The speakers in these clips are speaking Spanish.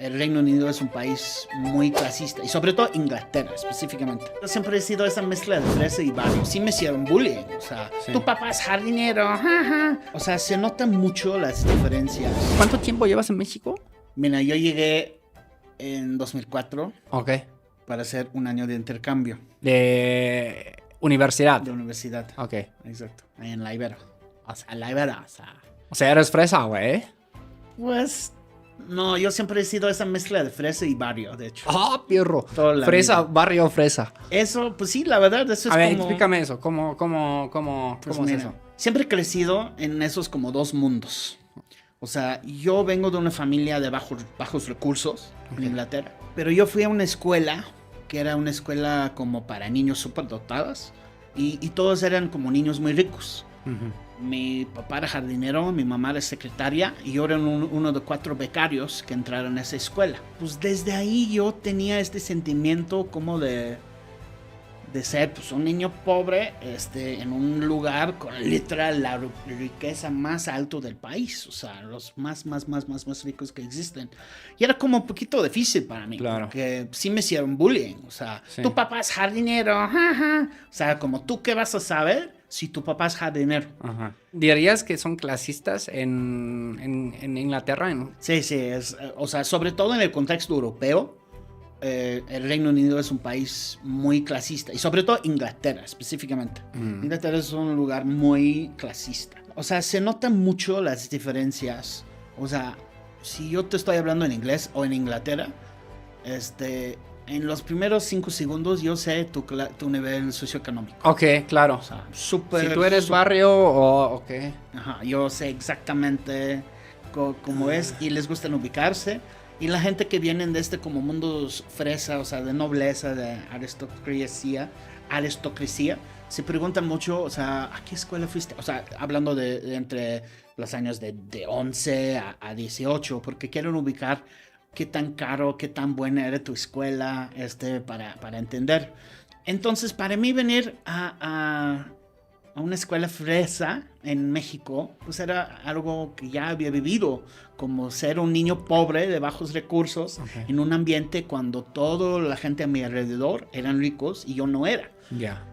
el Reino Unido es un país muy clasista, y sobre todo Inglaterra específicamente. Yo siempre he sido esa mezcla de fresa y barrio. Sí me hicieron bullying, o sea, Sí. tu papá es jardinero, jaja. O sea, se notan mucho las diferencias. ¿Cuánto tiempo llevas en México? Mira, yo llegué en 2004 Ok. para hacer un año de intercambio De universidad. de universidad. Ok. Exacto, ahí en La Ibera. O sea, La Ibera, o sea... O sea, eres fresa, güey. Pues... No, yo siempre he sido esa mezcla de fresa y barrio, de hecho. Ah, perro. Toda la Fresa, vida. barrio fresa. Eso, pues sí, la verdad, eso es A ver, como... explícame eso. ¿Cómo Pues es mira, eso? siempre he crecido en esos como dos mundos. O sea, yo vengo de una familia de bajos recursos en Inglaterra, pero yo fui a una escuela que era una escuela como para niños superdotados y todos eran como niños muy ricos. Ujú. Mi papá era jardinero, mi mamá era secretaria y yo era uno de 4 becarios que entraron a esa escuela. Pues desde ahí yo tenía este sentimiento como de ser pues un niño pobre en un lugar con literal la riqueza más alto del país, o sea, los más ricos que existen. Y era como un poquito difícil para mí, Claro. porque sí me hicieron bullying, o sea, Sí. tu papá es jardinero, jaja. O sea, como tú qué vas a saber si tu papá es jardinero. Ajá. ¿Dirías que son clasistas en Inglaterra? Sí, o sea, sobre todo en el contexto europeo. El Reino Unido es un país muy clasista y sobre todo Inglaterra específicamente. Inglaterra es un lugar muy clasista. O sea, se notan mucho las diferencias. O sea, si yo te estoy hablando en inglés o en Inglaterra, en los primeros 5 segundos yo sé tu nivel socioeconómico. Ok, claro. O sea, súper... Si tú eres súper- barrio o... Ok. Ajá, yo sé exactamente cómo es y les gusta ubicarse. Y la gente que vienen de como mundos fresa, o sea, de nobleza, de aristocracia, se preguntan mucho, o sea, ¿a qué escuela fuiste? O sea, hablando de entre los años de 11 a 18, porque quieren ubicar qué tan caro, qué tan buena era tu escuela, para entender. Entonces, para mí venir a una escuela fresa en México, pues era algo que ya había vivido, como ser un niño pobre de bajos recursos en un ambiente cuando toda la gente a mi alrededor eran ricos y yo no era. Ya.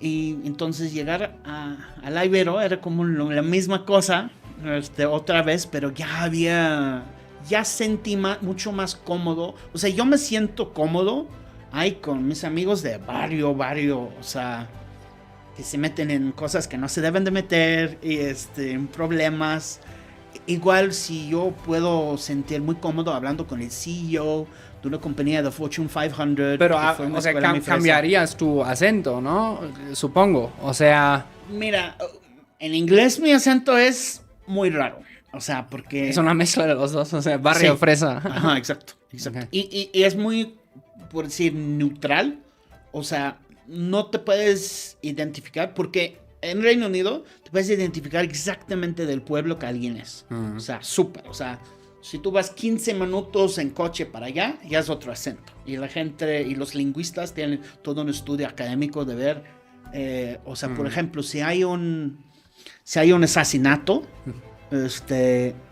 Y entonces llegar a La Ibero era como la misma cosa, otra vez, pero ya sentí mucho más cómodo. O sea, yo me siento cómodo ahí con mis amigos de barrio, o sea, que se meten en cosas que no se deben de meter y en problemas. Igual si yo puedo sentir muy cómodo hablando con el CEO de una compañía de Fortune 500. Pero, que fue una o sea, escuela muy fresa. cambiarías tu acento, ¿no? Supongo. O sea, Mira, en inglés mi acento es muy raro. O sea, porque... es una mezcla de los dos. O sea, barrio Sí. fresa. Ajá, exacto. Ok. Y es muy, por decir, neutral. O sea, no te puedes identificar porque en Reino Unido te puedes identificar exactamente del pueblo que alguien es. O sea, súper. O sea, si tú vas 15 minutos en coche para allá, ya es otro acento. Y la gente y los lingüistas tienen todo un estudio académico de ver, o sea, por ejemplo, si hay un asesinato,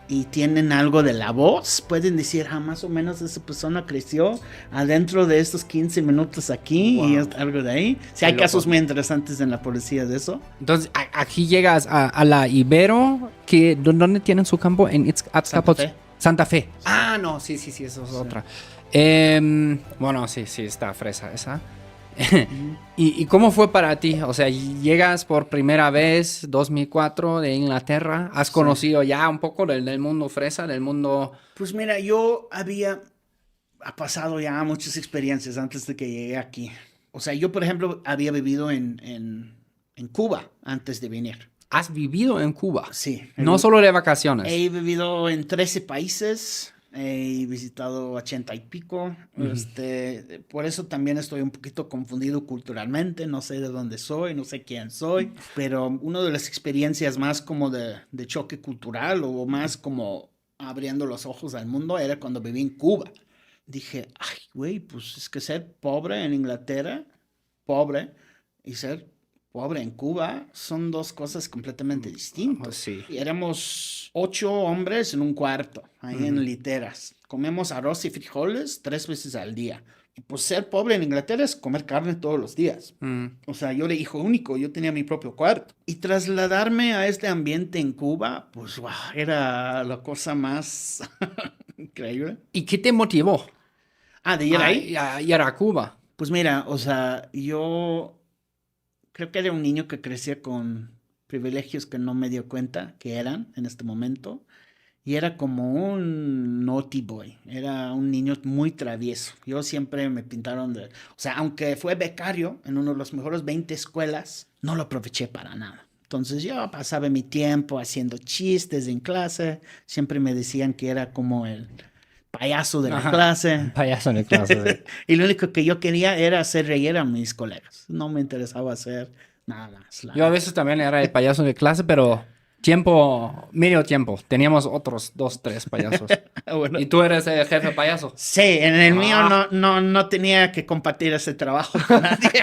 y tienen algo de la voz, pueden decir, más o menos esa persona creció adentro de estos 15 minutos aquí. Wow. Y es algo de ahí. Si hay Qué casos loco. muy interesantes en la policía de eso. Entonces, aquí llegas a la Ibero, que ¿dónde tienen su campo? En Azcapotzalco. Fe. Santa Fe. Ah, no, sí, eso es otra. Bueno, sí, está fresa esa. ¿Y cómo fue para ti? O sea, llegas por primera vez, 2004, de Inglaterra. ¿Has conocido ya un poco del mundo fresa, del mundo...? Pues mira, yo ha pasado ya muchas experiencias antes de que llegué aquí. O sea, yo por ejemplo había vivido en Cuba antes de venir. ¿Has vivido en Cuba? Sí. No solo de vacaciones. He vivido en 13 países, he visitado 80 y pico. Por eso también estoy un poquito confundido culturalmente. No sé de dónde soy, no sé quién soy. Pero una de las experiencias más como de choque cultural o más como abriendo los ojos al mundo era cuando viví en Cuba. Dije, ay, güey, pues es que ser pobre en Inglaterra, pobre, y ser pobre en Cuba son dos cosas completamente distintas. Sí. Y éramos 8 hombres en un cuarto, ahí en literas. Comemos arroz y frijoles 3 veces al día. Y pues ser pobre en Inglaterra es comer carne todos los días. O sea, yo era hijo único, yo tenía mi propio cuarto. Y trasladarme a este ambiente en Cuba, pues wow, era la cosa más increíble. ¿Y qué te motivó De ir ahí. a ir a Cuba? Pues mira, o sea, yo creo que era un niño que crecía con privilegios que no me dio cuenta que eran en este momento. Y era como un naughty boy, era un niño muy travieso. Yo siempre me pintaron de... O sea, aunque fue becario en uno de los mejores 20 escuelas, no lo aproveché para nada. Entonces yo pasaba mi tiempo haciendo chistes en clase, siempre me decían que era como el payaso de la clase. Payaso de clase. Y lo único que yo quería era hacer reír a mis colegas. No me interesaba hacer nada más. Yo a veces también era el payaso de clase, pero medio tiempo. Teníamos otros 2, 3 payasos. Bueno. ¿Y tú eres el jefe payaso? Sí, en el mío no tenía que compartir ese trabajo con nadie.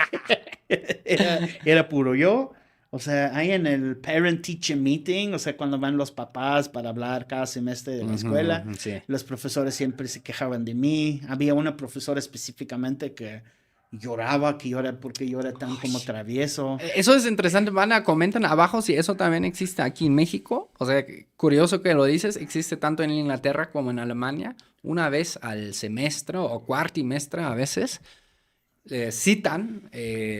Era puro yo. O sea, ahí en el parent-teacher meeting, o sea, cuando van los papás para hablar cada semestre de la escuela, sí. los profesores siempre se quejaban de mí. Había una profesora específicamente que lloraba porque yo era tan como travieso. Eso es interesante, Vana. Comentan abajo si eso también existe aquí en México. O sea, curioso que lo dices, existe tanto en Inglaterra como en Alemania. Una vez al semestre o cuartimestre a veces citan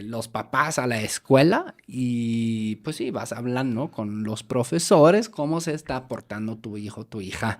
los papás a la escuela y pues sí, vas hablando con los profesores cómo se está portando tu hijo, tu hija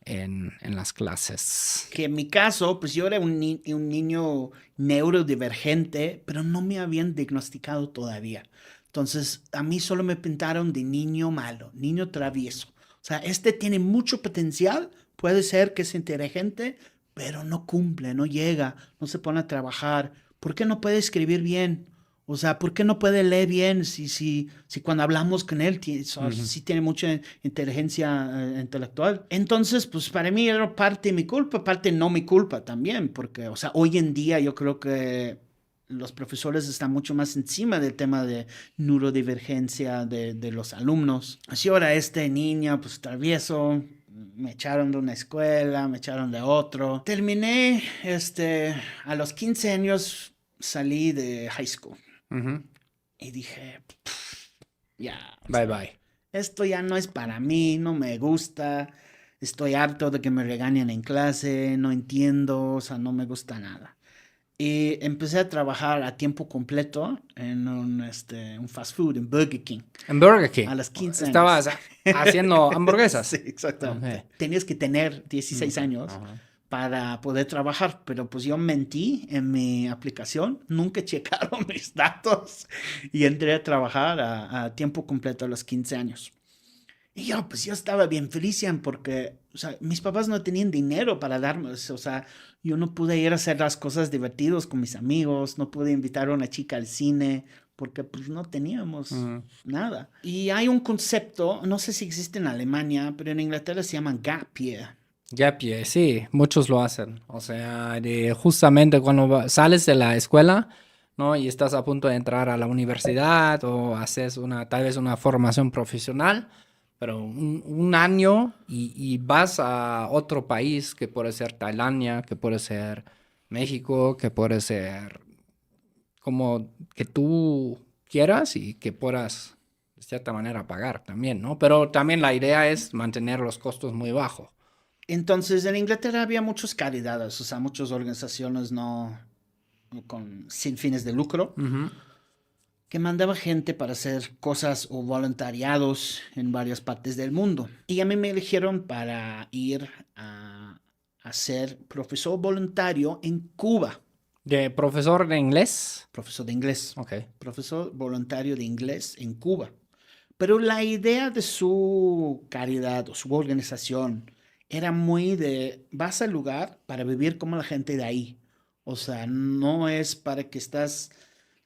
en las clases. Que en mi caso, pues yo era un niño neurodivergente, pero no me habían diagnosticado todavía. Entonces, a mí solo me pintaron de niño malo, niño travieso. O sea, este tiene mucho potencial, puede ser que es inteligente, pero no cumple, no llega, no se pone a trabajar. ¿Por qué no puede escribir bien? O sea, ¿por qué no puede leer bien si cuando hablamos con él sí tiene mucha inteligencia intelectual? Entonces, pues para mí era parte de mi culpa, parte no mi culpa también, porque, o sea, hoy en día yo creo que los profesores están mucho más encima del tema de neurodivergencia de los alumnos. Así ahora este niño, pues travieso, me echaron de una escuela, me echaron de otro. Terminé, a los 15 años salí de high school. Y dije, ya. Bye, bye. Esto ya no es para mí, no me gusta. Estoy harto de que me regañen en clase, no entiendo, o sea, no me gusta nada. Y empecé a trabajar a tiempo completo en un fast food, en Burger King. En Burger King. A los 15 años. Estabas haciendo hamburguesas. Sí, exactamente. Okay. Tenías que tener 16 años para poder trabajar, pero pues yo mentí en mi aplicación, nunca checaron mis datos y entré a trabajar a tiempo completo a los 15 años. Y yo estaba bien feliz porque, o sea, mis papás no tenían dinero para darme, o sea, yo no pude ir a hacer las cosas divertidas con mis amigos, no pude invitar a una chica al cine, porque pues no teníamos nada. Y hay un concepto, no sé si existe en Alemania, pero en Inglaterra se llama gap year. Gap year, sí, muchos lo hacen. O sea, justamente cuando sales de la escuela, ¿no? Y estás a punto de entrar a la universidad o haces tal vez una formación profesional, pero un año y vas a otro país, que puede ser Tailandia, que puede ser México, que puede ser como que tú quieras y que puedas de cierta manera pagar también, ¿no? Pero también la idea es mantener los costos muy bajos. Entonces, en Inglaterra había muchas caridades, o sea, muchas organizaciones sin fines de lucro, que mandaba gente para hacer cosas o voluntariados en varias partes del mundo. Y a mí me eligieron para ir a ser profesor voluntario en Cuba. ¿De profesor de inglés? Profesor de inglés. Ok. Profesor voluntario de inglés en Cuba. Pero la idea de su caridad o su organización era muy vas al lugar para vivir como la gente de ahí. O sea, no es para que estás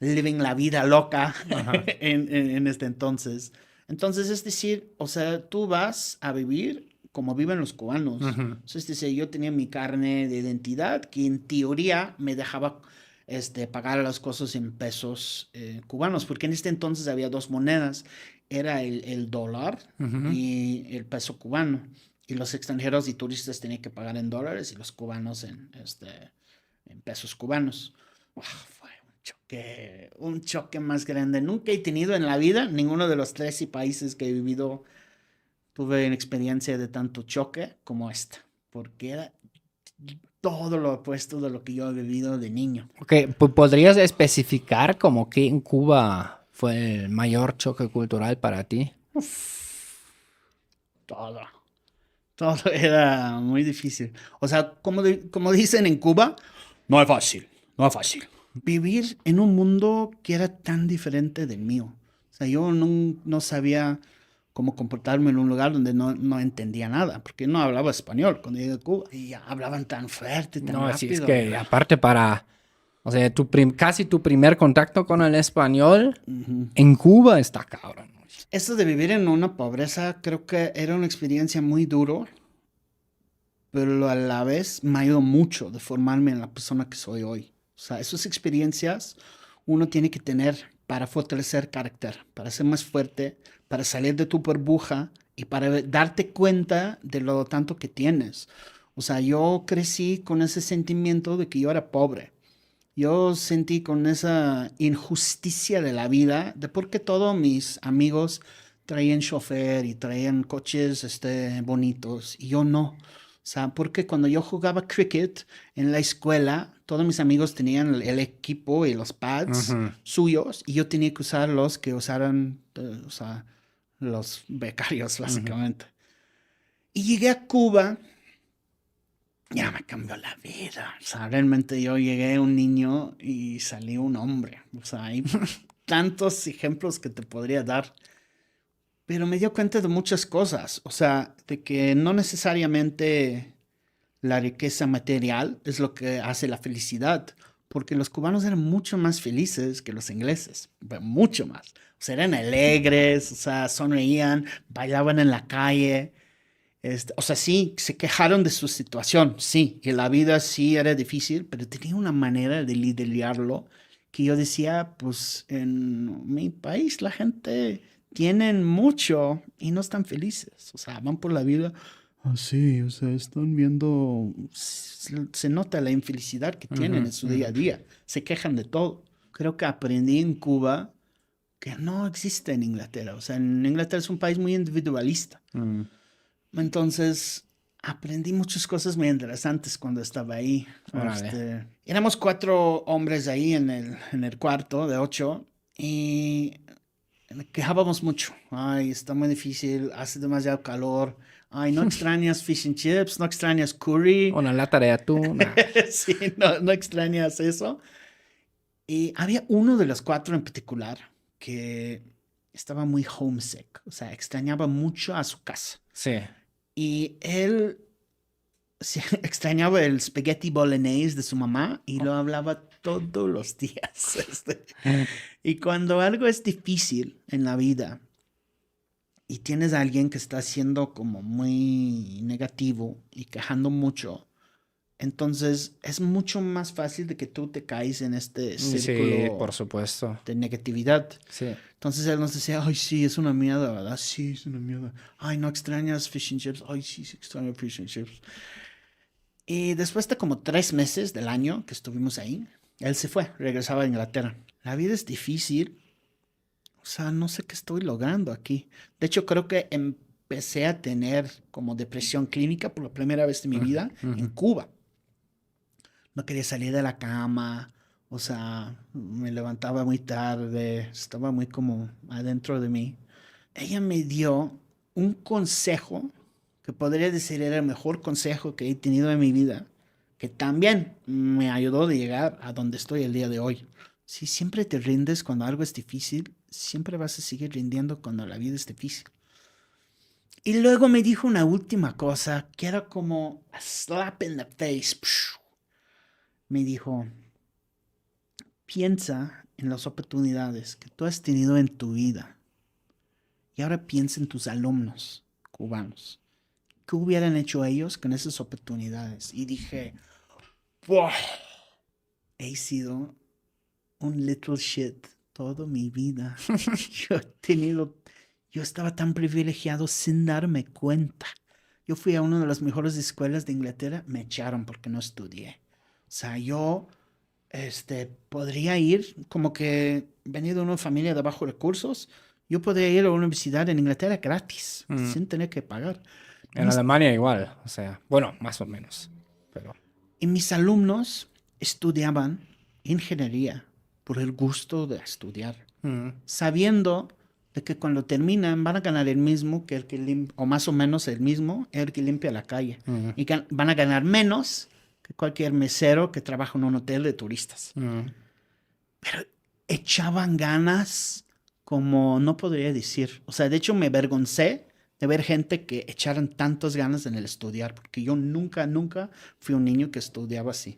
living la vida loca en este entonces. Entonces, es decir, o sea, tú vas a vivir como viven los cubanos. Es decir, yo tenía mi carne de identidad que en teoría me dejaba pagar las cosas en pesos cubanos, porque en este entonces había dos monedas, era el dólar y el peso cubano, y los extranjeros y turistas tenían que pagar en dólares y los cubanos en pesos cubanos. Fue un choque más grande. Nunca he tenido en la vida, ninguno de los 13 países que he vivido, tuve una experiencia de tanto choque como esta, porque era todo lo opuesto de lo que yo he vivido de niño. Ok, ¿podrías especificar como que en Cuba fue el mayor choque cultural para ti? Todo. Todo era muy difícil. O sea, como dicen en Cuba, no es fácil, no es fácil. Vivir en un mundo que era tan diferente del mío. O sea, yo no sabía cómo comportarme en un lugar donde no entendía nada, porque no hablaba español cuando llegué a Cuba. Y ya hablaban tan fuerte, tan No, rápido. sí, es que aparte o sea, casi tu primer contacto con el español en Cuba está cabrón. Esto de vivir en una pobreza creo que era una experiencia muy duro, pero a la vez me ayudó mucho de formarme en la persona que soy hoy. O sea, esas experiencias uno tiene que tener para fortalecer carácter, para ser más fuerte, para salir de tu burbuja y para darte cuenta de lo tanto que tienes. O sea, yo crecí con ese sentimiento de que yo era pobre. Yo sentí con esa injusticia de la vida, de por qué todos mis amigos traían chofer y traían coches bonitos y yo no. O sea, porque cuando yo jugaba cricket en la escuela, todos mis amigos tenían el equipo y los pads suyos y yo tenía que usar los que usaran, o sea, los becarios, básicamente. Y llegué a Cuba, ya me cambió la vida. O sea, realmente yo llegué un niño y salí un hombre. O sea, hay tantos ejemplos que te podría dar. Pero me dio cuenta de muchas cosas. O sea, de que no necesariamente la riqueza material es lo que hace la felicidad. Porque los cubanos eran mucho más felices que los ingleses. Mucho más. O sea, eran alegres, o sea, sonreían, bailaban en la calle. O sea, sí, se quejaron de su situación, sí, que la vida sí era difícil, pero tenía una manera de lidiarlo que yo decía, pues en mi país la gente tienen mucho y no están felices, o sea, van por la vida así, o sea, están viendo, se nota la infelicidad que tienen en su día a día, se quejan de todo. Creo que aprendí en Cuba que no existe en Inglaterra, o sea, en Inglaterra es un país muy individualista. Entonces, aprendí muchas cosas muy interesantes cuando estaba ahí. Éramos 4 hombres ahí en el cuarto de 8 y quejábamos mucho. Ay, está muy difícil, hace demasiado calor. Ay, no extrañas fish and chips, no extrañas curry. Una lata de atún. Sí, no extrañas eso. Y había uno de los 4 en particular que estaba muy homesick, o sea, extrañaba mucho a su casa. Sí. Y él extrañaba el spaghetti bolognese de su mamá y lo hablaba todos los días. Y cuando algo es difícil en la vida y tienes a alguien que está siendo como muy negativo y quejando mucho, entonces es mucho más fácil de que tú te caes en este círculo, sí, por supuesto, de negatividad. Sí. Entonces él nos decía, ay, sí, es una mierda, ¿verdad? Sí, es una mierda. Ay, ¿no extrañas fish and chips? Ay, sí, sí extraño fish and chips. Y después de como 3 meses del año que estuvimos ahí, él se fue, regresaba a Inglaterra. La vida es difícil. O sea, no sé qué estoy logrando aquí. De hecho, creo que empecé a tener como depresión clínica por la primera vez en mi vida en Cuba. No quería salir de la cama, o sea, me levantaba muy tarde, estaba muy como adentro de mí. Ella me dio un consejo que podría decir era el mejor consejo que he tenido en mi vida, que también me ayudó de llegar a donde estoy el día de hoy. Si siempre te rindes cuando algo es difícil, siempre vas a seguir rindiendo cuando la vida es difícil. Y luego me dijo una última cosa que era como a slap in the face. Me dijo, piensa en las oportunidades que tú has tenido en tu vida y ahora piensa en tus alumnos cubanos. ¿Qué hubieran hecho ellos con esas oportunidades? Y dije, ¡wow! he sido un little shit toda mi vida. Yo estaba tan privilegiado sin darme cuenta. Yo fui a una de las mejores escuelas de Inglaterra, me echaron porque no estudié. O sea, yo podría ir, como que venía de una familia de bajos recursos, yo podría ir a una universidad en Inglaterra gratis, sin tener que pagar. En Alemania igual, o sea, bueno, más o menos, pero... Y mis alumnos estudiaban ingeniería por el gusto de estudiar, sabiendo de que cuando terminan van a ganar el mismo que el que limpia, o más o menos el mismo, el que limpia la calle. Y van a ganar menos que cualquier mesero que trabaja en un hotel de turistas. Pero echaban ganas como no podría decir. O sea, de hecho me avergoncé de ver gente que echaran tantas ganas en el estudiar, porque yo nunca fui un niño que estudiaba así.